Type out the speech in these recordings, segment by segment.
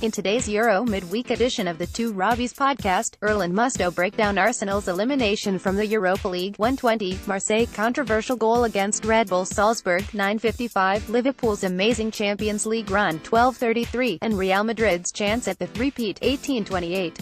In today's Euro midweek edition of the Robbies Podcast, Earle and Mustoe break down Arsenal's elimination from the Europa League, 120, Marseille controversial goal against Red Bull Salzburg, 9:55, Liverpool's amazing Champions League run, 12:33, and Real Madrid's chance at the three-peat, 18:28.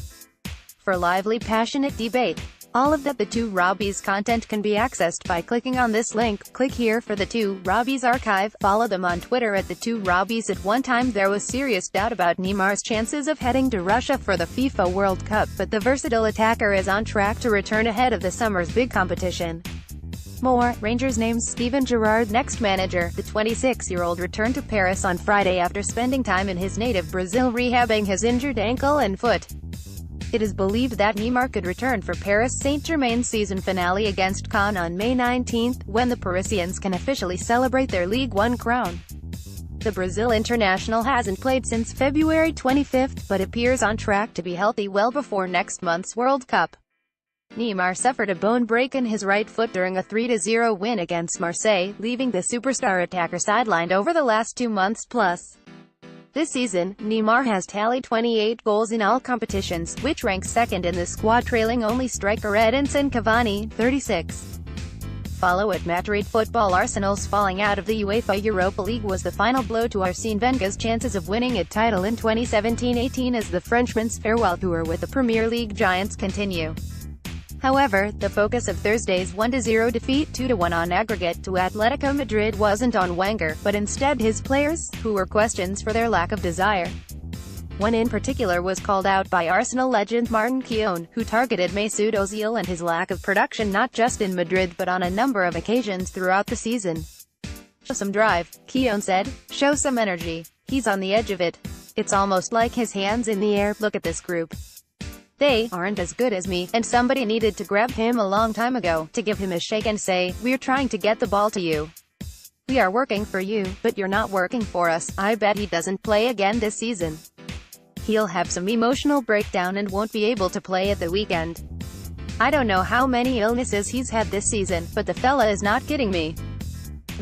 For lively, passionate debate. All of the Robbies content can be accessed by clicking on this link. Click here for the Robbies archive. Follow them on Twitter at the Robbies. At one time there was serious doubt about Neymar's chances of heading to Russia for the FIFA World Cup, but the versatile attacker is on track to return ahead of the summer's big competition. More, Rangers names Steven Gerrard next manager. The 26-year-old returned to Paris on Friday after spending time in his native Brazil rehabbing his injured ankle and foot. It is believed that Neymar could return for Paris Saint-Germain's season finale against Caen on May 19, when the Parisians can officially celebrate their Ligue 1 crown. The Brazil international hasn't played since February 25, but appears on track to be healthy well before next month's World Cup. Neymar suffered a bone break in his right foot during a 3-0 win against Marseille, leaving the superstar attacker sidelined over the last 2 months plus. This season, Neymar has tallied 28 goals in all competitions, which ranks second in the squad, trailing only striker Edinson Cavani, 36. Follow at Madrid Football. Arsenal's falling out of the UEFA Europa League was the final blow to Arsene Wenger's chances of winning a title in 2017-18 as the Frenchman's farewell tour with the Premier League giants continue. However, the focus of Thursday's 1-0 defeat, 2-1 on aggregate, to Atletico Madrid wasn't on Wenger, but instead his players, who were questioned for their lack of desire. One in particular was called out by Arsenal legend Martin Keown, who targeted Mesut Ozil and his lack of production not just in Madrid but on a number of occasions throughout the season. "Show some drive," Keown said. "Show some energy. He's on the edge of it. It's almost like his hands in the air. Look at this group. They aren't as good as me, and somebody needed to grab him a long time ago, to give him a shake and say, we're trying to get the ball to you. We are working for you, but you're not working for us." I bet he doesn't play again this season. He'll have some emotional breakdown and won't be able to play at the weekend. I don't know how many illnesses he's had this season, but the fella is not kidding me.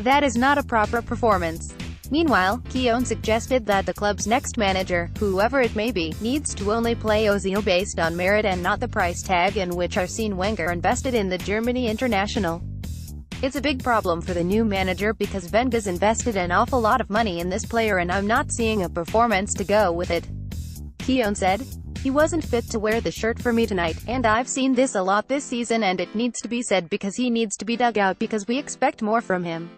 That is not a proper performance. Meanwhile, Keown suggested that the club's next manager, whoever it may be, needs to only play Ozil based on merit and not the price tag in which Arsene Wenger invested in the Germany international. It's a big problem for the new manager because Wenger's invested an awful lot of money in this player and I'm not seeing a performance to go with it. Keown said, "He wasn't fit to wear the shirt for me tonight, and I've seen this a lot this season and it needs to be said because he needs to be dug out because we expect more from him.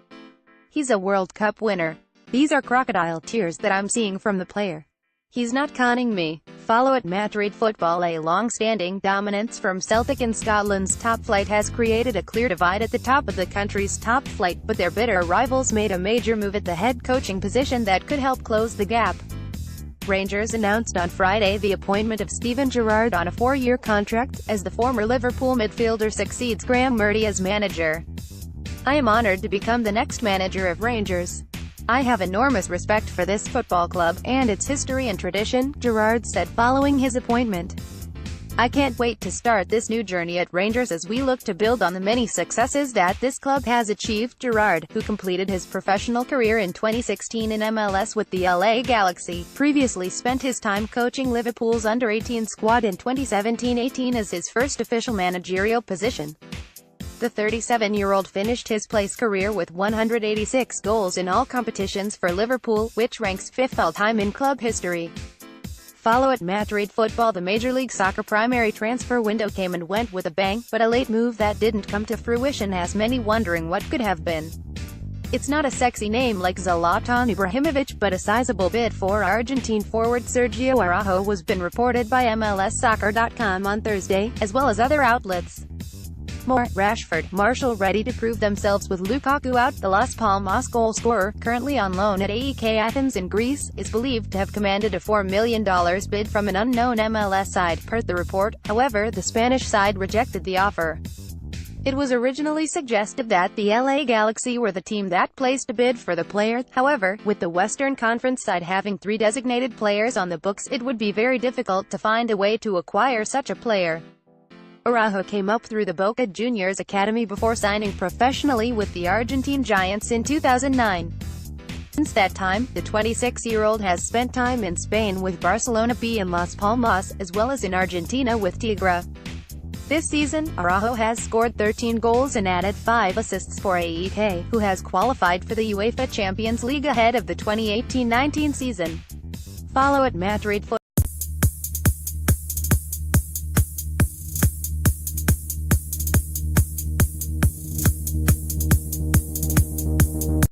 He's a World Cup winner. These are crocodile tears that I'm seeing from the player. He's not conning me." Follow at Madrid Football. A long-standing dominance from Celtic in Scotland's top flight has created a clear divide at the top of the country's top flight, but their bitter rivals made a major move at the head coaching position that could help close the gap. Rangers announced on Friday the appointment of Steven Gerrard on a 4-year contract, as the former Liverpool midfielder succeeds Graham Murdy as manager. "I am honoured to become the next manager of Rangers. I have enormous respect for this football club, and its history and tradition," Gerrard said following his appointment. "I can't wait to start this new journey at Rangers as we look to build on the many successes that this club has achieved." Gerrard, who completed his professional career in 2016 in MLS with the LA Galaxy, previously spent his time coaching Liverpool's under-18 squad in 2017-18 as his first official managerial position. The 37-year-old finished his place career with 186 goals in all competitions for Liverpool, which ranks 5th all-time in club history. Follow at Madrid Football. The Major League Soccer primary transfer window came and went with a bang, but a late move that didn't come to fruition has many wondering what could have been. It's not a sexy name like Zlatan Ibrahimovic, but a sizable bid for Argentine forward Sergio Araujo was been reported by MLSsoccer.com on Thursday, as well as other outlets. More, Rashford, Martial ready to prove themselves with Lukaku out. The Las Palmas goalscorer, currently on loan at AEK Athens in Greece, is believed to have commanded a $4 million bid from an unknown MLS side, per the report. However, the Spanish side rejected the offer. It was originally suggested that the LA Galaxy were the team that placed a bid for the player. However, with the Western Conference side having 3 designated players on the books, it would be very difficult to find a way to acquire such a player. Araujo came up through the Boca Juniors academy before signing professionally with the Argentine Giants in 2009. Since that time, the 26-year-old has spent time in Spain with Barcelona B and Las Palmas, as well as in Argentina with Tigre. This season, Araujo has scored 13 goals and added 5 assists for AEK, who has qualified for the UEFA Champions League ahead of the 2018-19 season. Follow at Madrid Football.